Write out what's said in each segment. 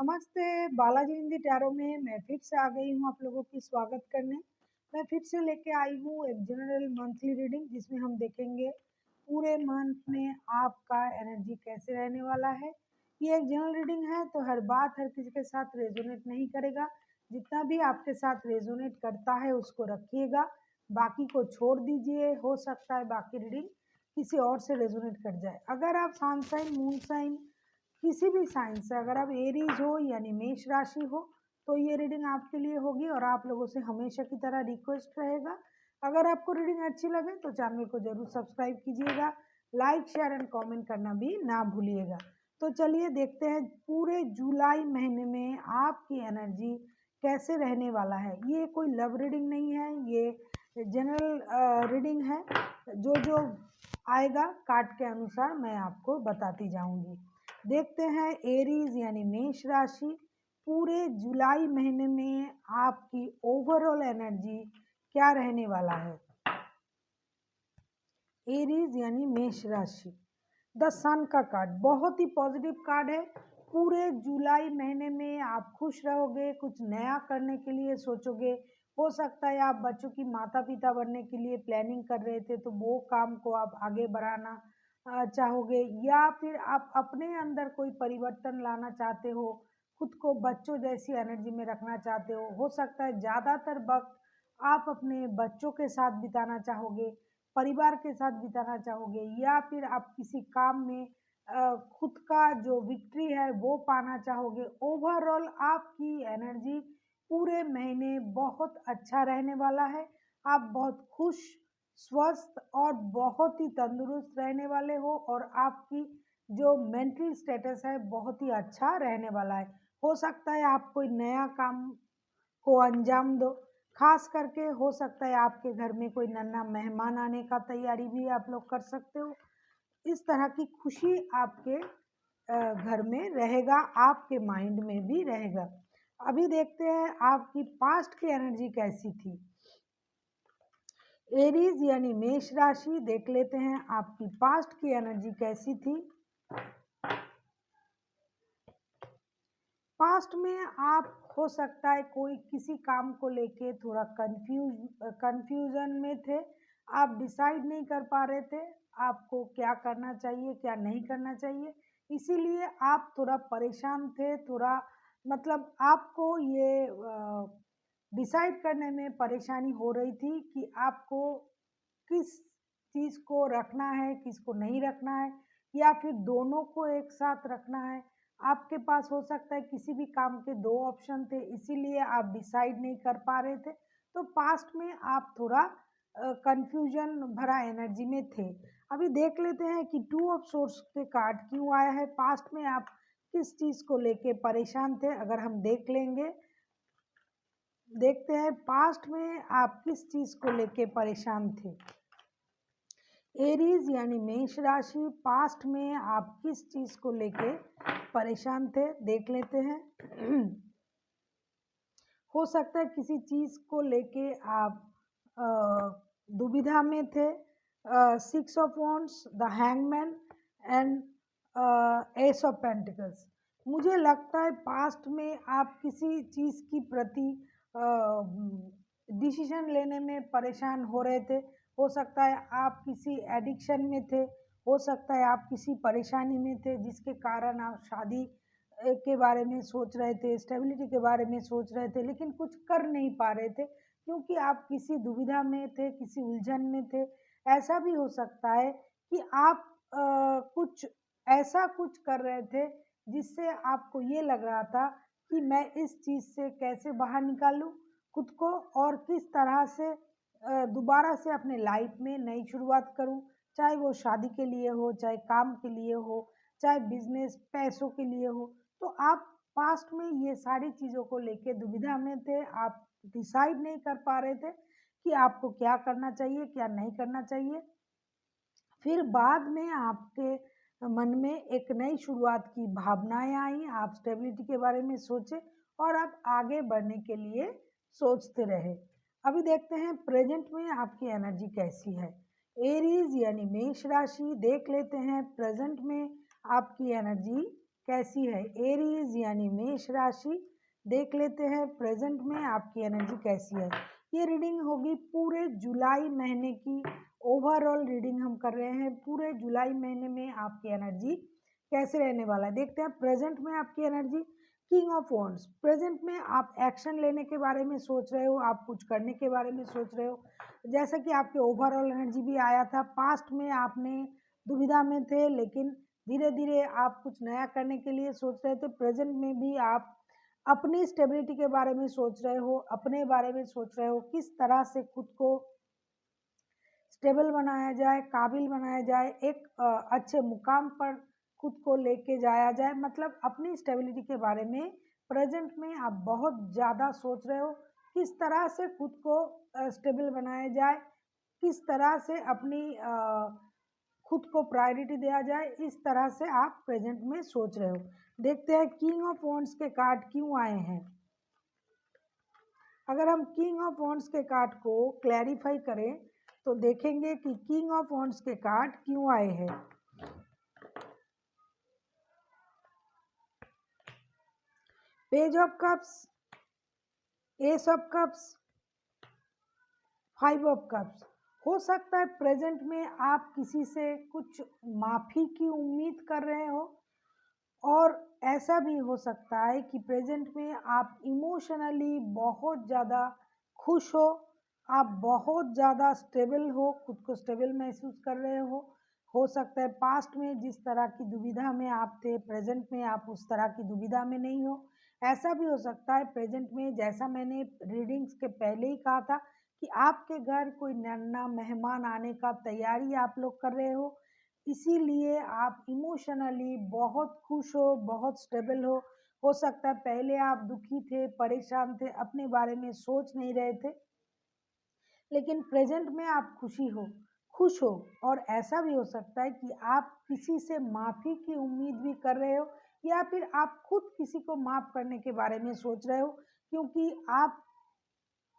नमस्ते, बालाजी हिंदी टैरो में मैं फिर से आ गई हूँ आप लोगों की स्वागत करने। मैं फिर से लेके आई हूँ एक जनरल मंथली रीडिंग जिसमें हम देखेंगे पूरे मंथ में आपका एनर्जी कैसे रहने वाला है। ये एक जनरल रीडिंग है तो हर बात हर किसी के साथ रेजोनेट नहीं करेगा। जितना भी आपके साथ रेजोनेट करता है उसको रखिएगा, बाकी को छोड़ दीजिए। हो सकता है बाकी रीडिंग किसी और से रेजोनेट कर जाए। अगर आप सन साइन, मून साइन, किसी भी साइन से अगर आप एरीज हो यानी मेष राशि हो तो ये रीडिंग आपके लिए होगी और आप लोगों से हमेशा की तरह रिक्वेस्ट रहेगा, अगर आपको रीडिंग अच्छी लगे तो चैनल को जरूर सब्सक्राइब कीजिएगा, लाइक शेयर एंड कमेंट करना भी ना भूलिएगा। तो चलिए देखते हैं पूरे जुलाई महीने में आपकी एनर्जी कैसे रहने वाला है। ये कोई लव रीडिंग नहीं है, ये जनरल रीडिंग है। जो आएगा कार्ड के अनुसार मैं आपको बताती जाऊंगी। देखते हैं एरीज यानी मेष राशि पूरे जुलाई महीने में आपकी ओवरऑल एनर्जी क्या रहने वाला है। एरीज यानी मेष राशि, द सन का कार्ड बहुत ही पॉजिटिव कार्ड है। पूरे जुलाई महीने में आप खुश रहोगे, कुछ नया करने के लिए सोचोगे। हो सकता है आप बच्चों की माता पिता बनने के लिए प्लानिंग कर रहे थे तो वो काम को आप आगे बढ़ाना चाहोगे, या फिर आप अपने अंदर कोई परिवर्तन लाना चाहते हो, खुद को बच्चों जैसी एनर्जी में रखना चाहते हो। हो सकता है ज़्यादातर वक्त आप अपने बच्चों के साथ बिताना चाहोगे, परिवार के साथ बिताना चाहोगे, या फिर आप किसी काम में खुद का जो विक्ट्री है वो पाना चाहोगे। ओवरऑल आपकी एनर्जी पूरे महीने बहुत अच्छा रहने वाला है। आप बहुत खुश, स्वस्थ और बहुत ही तंदुरुस्त रहने वाले हो और आपकी जो मेंटल स्टेटस है बहुत ही अच्छा रहने वाला है। हो सकता है आप कोई नया काम को अंजाम दो, खास करके हो सकता है आपके घर में कोई नन्हा मेहमान आने का तैयारी भी आप लोग कर सकते हो। इस तरह की खुशी आपके घर में रहेगा, आपके माइंड में भी रहेगा। अभी देखते हैं आपकी पास्ट की एनर्जी कैसी थी। एरीज यानी मेष राशि, देख लेते हैं आपकी पास्ट की एनर्जी कैसी थी। पास्ट में आप हो सकता है कोई किसी काम को लेके थोड़ा कंफ्यूजन में थे, आप डिसाइड नहीं कर पा रहे थे आपको क्या करना चाहिए क्या नहीं करना चाहिए, इसीलिए आप थोड़ा परेशान थे। थोड़ा मतलब आपको ये डिसाइड करने में परेशानी हो रही थी कि आपको किस चीज़ को रखना है, किसको नहीं रखना है, या फिर दोनों को एक साथ रखना है। आपके पास हो सकता है किसी भी काम के 2 ऑप्शन थे, इसीलिए आप डिसाइड नहीं कर पा रहे थे। तो पास्ट में आप थोड़ा कन्फ्यूजन भरा एनर्जी में थे। अभी देख लेते हैं कि 2 ऑफ सोर्स के कार्ड क्यों आया है। पास्ट में आप किस चीज़ को लेके परेशान थे, अगर हम देख लेंगे, देखते हैं पास्ट में आप किस चीज़ को लेके परेशान थे। एरीज यानी मेष राशि, पास्ट में आप किस चीज़ को लेके परेशान थे, देख लेते हैं। हो सकता है किसी चीज़ को लेके आप दुविधा में थे। 6 of wands, the hangman and S of pentacles. मुझे लगता है पास्ट में आप किसी चीज़ की प्रति डिसीजन लेने में परेशान हो रहे थे। हो सकता है आप किसी एडिक्शन में थे, हो सकता है आप किसी परेशानी में थे जिसके कारण आप शादी के बारे में सोच रहे थे, स्टेबिलिटी के बारे में सोच रहे थे, लेकिन कुछ कर नहीं पा रहे थे क्योंकि आप किसी दुविधा में थे, किसी उलझन में थे। ऐसा भी हो सकता है कि आप कुछ ऐसा कुछ कर रहे थे जिससे आपको ये लग रहा था कि मैं इस चीज़ से कैसे बाहर निकालूं खुद को और किस तरह से दोबारा से अपने लाइफ में नई शुरुआत करूं, चाहे वो शादी के लिए हो, चाहे काम के लिए हो, चाहे बिजनेस पैसों के लिए हो। तो आप पास्ट में ये सारी चीज़ों को लेके दुविधा में थे, आप डिसाइड नहीं कर पा रहे थे कि आपको क्या करना चाहिए क्या नहीं करना चाहिए। फिर बाद में आपके मन में एक नई शुरुआत की भावनाएं आई, आप स्टेबिलिटी के बारे में सोचे और आप आगे बढ़ने के लिए सोचते रहे। अभी देखते हैं प्रेजेंट में आपकी एनर्जी कैसी है। एरीज यानी मेष राशि, देख लेते हैं प्रेजेंट में आपकी एनर्जी कैसी है। एरीज यानी मेष राशि, देख लेते हैं प्रेजेंट में आपकी एनर्जी कैसी है। ये रीडिंग होगी पूरे जुलाई महीने की, ओवरऑल रीडिंग हम कर रहे हैं। पूरे जुलाई महीने में आपकी एनर्जी कैसे रहने वाला है देखते हैं। प्रेजेंट में आपकी energy king of wands, present में आप एक्शन लेने के बारे में सोच रहे हो, आप कुछ करने के बारे में सोच रहे हो। जैसा कि आपके ओवरऑल एनर्जी भी आया था, पास्ट में आपने दुविधा में थे, लेकिन धीरे धीरे आप कुछ नया करने के लिए सोच रहे थे। प्रेजेंट में भी आप अपनी स्टेबिलिटी के बारे में सोच रहे हो, अपने बारे में सोच रहे हो, किस तरह से खुद को स्टेबल बनाया जाए, काबिल बनाया जाए, एक अच्छे मुकाम पर खुद को लेके जाया जाए। मतलब अपनी स्टेबिलिटी के बारे में प्रेजेंट में आप बहुत ज़्यादा सोच रहे हो, किस तरह से खुद को स्टेबल बनाया जाए, किस तरह से अपनी खुद को प्रायोरिटी दिया जाए, इस तरह से आप प्रेजेंट में सोच रहे हो। देखते हैं किंग ऑफ वॉन्ड्स के कार्ड क्यों आए हैं। अगर हम किंग ऑफ वॉन्ड्स के कार्ड को क्लैरिफाई करें तो देखेंगे कि किंग ऑफ वॉन्ड्स के कार्ड क्यों आए हैं। Page of cups, S of cups, five of cups. हो सकता है प्रेजेंट में आप किसी से कुछ माफ़ी की उम्मीद कर रहे हो, और ऐसा भी हो सकता है कि प्रेजेंट में आप इमोशनली बहुत ज़्यादा खुश आप बहुत ज़्यादा स्टेबल हो, खुद को स्टेबल महसूस कर रहे हो सकता है पास्ट में जिस तरह की दुविधा में आप थे, प्रेजेंट में आप उस तरह की दुविधा में नहीं हो। ऐसा भी हो सकता है प्रेजेंट में, जैसा मैंने रीडिंग्स के पहले ही कहा था, कि आपके घर कोई नन्हा मेहमान आने का तैयारी आप लोग कर रहे इसीलिए आप इमोशनली बहुत खुश हो, बहुत स्टेबल हो सकता है पहले आप दुखी थे, परेशान थे, अपने बारे में सोच नहीं रहे थे, लेकिन प्रेजेंट में आप खुश हो। और ऐसा भी हो सकता है कि आप किसी से माफ़ी की उम्मीद भी कर रहे हो, या फिर आप खुद किसी को माफ़ करने के बारे में सोच रहे हो, क्योंकि आप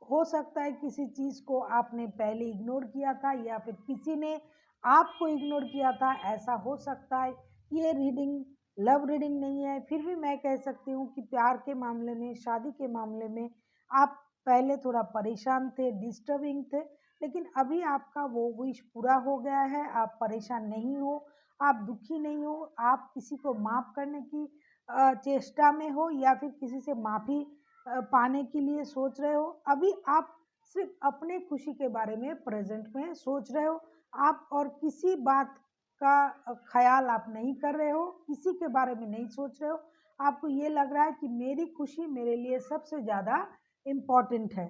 हो सकता है किसी चीज़ को आपने पहले इग्नोर किया था, या फिर किसी ने आपको इग्नोर किया था, ऐसा हो सकता है। ये रीडिंग लव रीडिंग नहीं है, फिर भी मैं कह सकती हूँ कि प्यार के मामले में, शादी के मामले में आप पहले थोड़ा परेशान थे, डिस्टर्बिंग थे, लेकिन अभी आपका वो विश पूरा हो गया है। आप परेशान नहीं हो, आप दुखी नहीं हो, आप किसी को माफ़ करने की चेष्टा में हो, या फिर किसी से माफ़ी पाने के लिए सोच रहे हो। अभी आप सिर्फ अपने खुशी के बारे में प्रेजेंट में सोच रहे हो, आप और किसी बात का ख्याल आप नहीं कर रहे हो, किसी के बारे में नहीं सोच रहे हो। आपको ये लग रहा है कि मेरी खुशी मेरे लिए सबसे ज़्यादा इम्पॉर्टेंट है।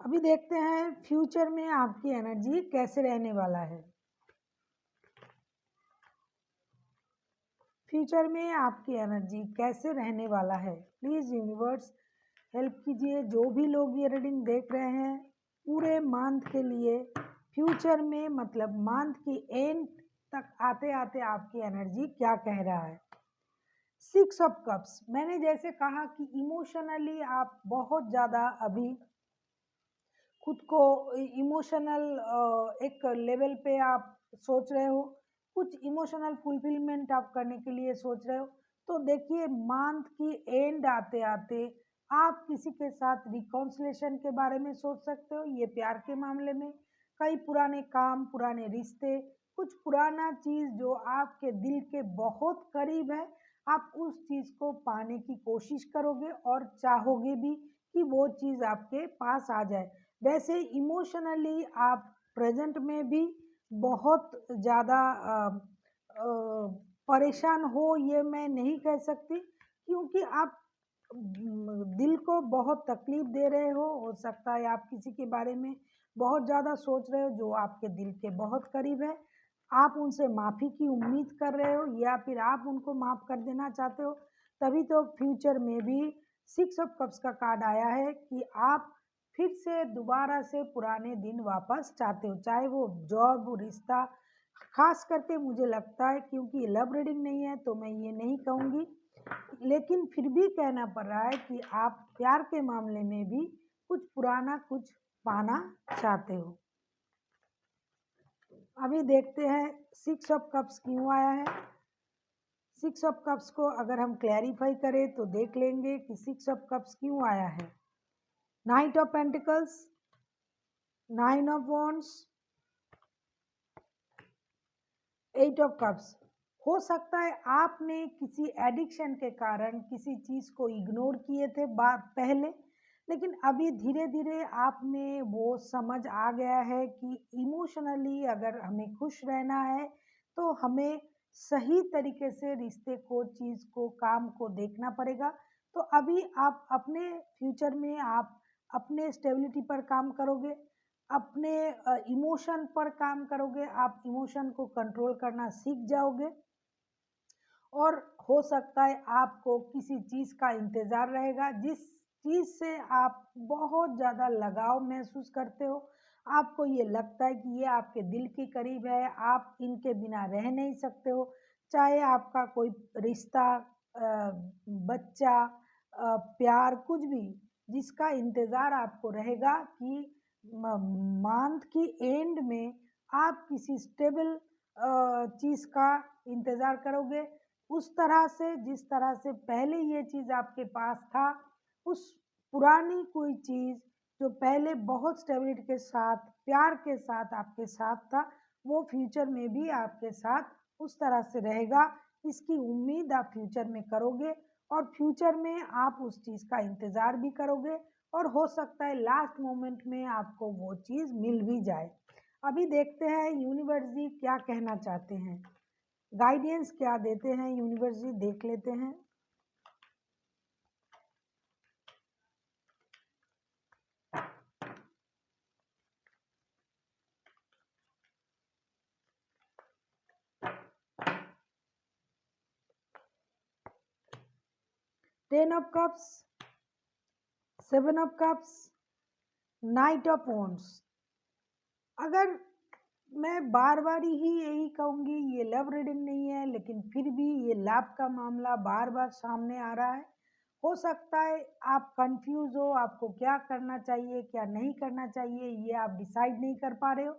अभी देखते हैं फ्यूचर में आपकी एनर्जी कैसे रहने वाला है। फ्यूचर में आपकी एनर्जी कैसे रहने वाला है, प्लीज़ यूनिवर्स हेल्प कीजिए। जो भी लोग ये रीडिंग देख रहे हैं, पूरे मंथ के लिए, फ्यूचर में मतलब मंथ की एंड तक आते आते आपकी एनर्जी क्या कह रहा है। सिक्स ऑफ कप्स, मैंने जैसे कहा कि इमोशनली आप बहुत ज़्यादा अभी खुद को इमोशनल एक लेवल पे आप सोच रहे हो, कुछ इमोशनल फुलफिलमेंट आप करने के लिए सोच रहे हो। तो देखिए मंथ की एंड आते आते आप किसी के साथ रिकॉन्सिलेशन के बारे में सोच सकते हो। ये प्यार के मामले में कई पुराने काम, पुराने रिश्ते, कुछ पुराना चीज़ जो आपके दिल के बहुत करीब है, आप उस चीज़ को पाने की कोशिश करोगे और चाहोगे भी कि वो चीज़ आपके पास आ जाए। वैसे इमोशनली आप प्रेजेंट में भी बहुत ज़्यादा परेशान हो, ये मैं नहीं कह सकती, क्योंकि आप दिल को बहुत तकलीफ दे रहे हो सकता है आप किसी के बारे में बहुत ज़्यादा सोच रहे हो जो आपके दिल के बहुत करीब है। आप उनसे माफ़ी की उम्मीद कर रहे हो, या फिर आप उनको माफ़ कर देना चाहते हो। तभी तो फ्यूचर में भी सिक्स ऑफ कप्स का कार्ड आया है कि आप फिर से दोबारा से पुराने दिन वापस चाहते हो, चाहे वो जॉब, रिश्ता। खास करके मुझे लगता है, क्योंकि लव रीडिंग नहीं है तो मैं ये नहीं कहूँगी, लेकिन फिर भी कहना पड़ रहा है कि आप प्यार के मामले में भी कुछ पुराना कुछ पाना चाहते हो। अभी देखते हैं 6 ऑफ कप्स क्यों आया है। 6 ऑफ कप्स को अगर हम क्लैरिफाई करें तो देख लेंगे कि 6 ऑफ कप्स क्यों आया है। Night of pentacles, 9 of wands, 8 of cups. हो सकता है आपने किसी एडिक्शन के कारण किसी चीज़ को इग्नोर किए थे पहले, लेकिन अभी धीरे धीरे आप में वो समझ आ गया है कि इमोशनली अगर हमें खुश रहना है तो हमें सही तरीके से रिश्ते को, चीज़ को, काम को देखना पड़ेगा। तो अभी आप अपने फ्यूचर में आप अपने स्टेबिलिटी पर काम करोगे, अपने इमोशन पर काम करोगे, आप इमोशन को कंट्रोल करना सीख जाओगे। और हो सकता है आपको किसी चीज़ का इंतज़ार रहेगा जिस चीज़ से आप बहुत ज़्यादा लगाव महसूस करते हो। आपको ये लगता है कि ये आपके दिल के करीब है, आप इनके बिना रह नहीं सकते हो। चाहे आपका कोई रिश्ता, बच्चा, प्यार, कुछ भी, जिसका इंतज़ार आपको रहेगा कि मंथ की एंड में आप किसी स्टेबल चीज़ का इंतज़ार करोगे, उस तरह से जिस तरह से पहले ये चीज़ आपके पास था। उस पुरानी कोई चीज़ जो पहले बहुत स्टेबिलिटी के साथ, प्यार के साथ आपके साथ था, वो फ्यूचर में भी आपके साथ उस तरह से रहेगा। इसकी उम्मीद आप फ्यूचर में करोगे और फ्यूचर में आप उस चीज़ का इंतज़ार भी करोगे और हो सकता है लास्ट मोमेंट में आपको वो चीज़ मिल भी जाए। अभी देखते हैं यूनिवर्स जी क्या कहना चाहते हैं, गाइडेंस क्या देते हैं यूनिवर्स जी, देख लेते हैं। Ten of cups, 7 of cups, night of wands. अगर मैं बार बार ही यही कहूँगी, ये लव रीडिंग नहीं है, लेकिन फिर भी ये लव का मामला बार बार सामने आ रहा है। हो सकता है आप कंफ्यूज हो, आपको क्या करना चाहिए, क्या नहीं करना चाहिए, ये आप डिसाइड नहीं कर पा रहे हो।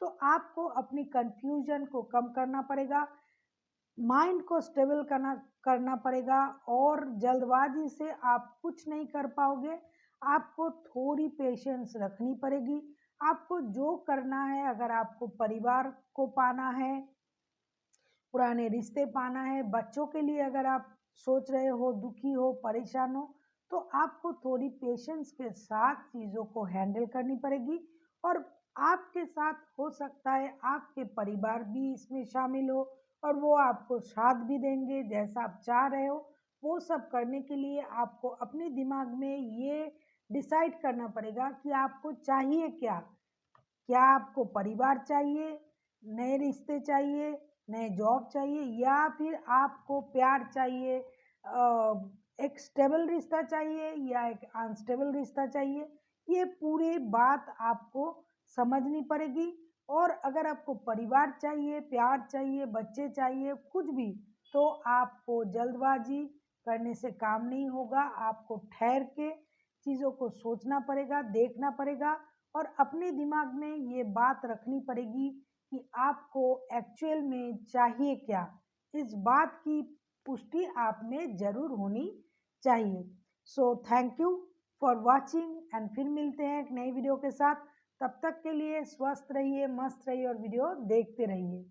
तो आपको अपनी कंफ्यूजन को कम करना पड़ेगा, माइंड को स्टेबल करना पड़ेगा और जल्दबाजी से आप कुछ नहीं कर पाओगे। आपको थोड़ी पेशेंस रखनी पड़ेगी। आपको जो करना है, अगर आपको परिवार को पाना है, पुराने रिश्ते पाना है, बच्चों के लिए अगर आप सोच रहे हो, दुखी हो, परेशान हो, तो आपको थोड़ी पेशेंस के साथ चीज़ों को हैंडल करनी पड़ेगी। और आपके साथ हो सकता है आपके परिवार भी इसमें शामिल हो और वो आपको साथ भी देंगे जैसा आप चाह रहे हो। वो सब करने के लिए आपको अपने दिमाग में ये डिसाइड करना पड़ेगा कि आपको चाहिए क्या। क्या आपको परिवार चाहिए, नए रिश्ते चाहिए, नए जॉब चाहिए, या फिर आपको प्यार चाहिए, एक स्टेबल रिश्ता चाहिए या एक अनस्टेबल रिश्ता चाहिए। ये पूरी बात आपको समझनी पड़ेगी। और अगर आपको परिवार चाहिए, प्यार चाहिए, बच्चे चाहिए, कुछ भी, तो आपको जल्दबाजी करने से काम नहीं होगा। आपको ठहर के चीज़ों को सोचना पड़ेगा, देखना पड़ेगा और अपने दिमाग में ये बात रखनी पड़ेगी कि आपको एक्चुअल में चाहिए क्या। इस बात की पुष्टि आप में ज़रूर होनी चाहिए। So thank you for watching and फिर मिलते हैं एक नई वीडियो के साथ। तब तक के लिए स्वस्थ रहिए, मस्त रहिए और वीडियो देखते रहिए।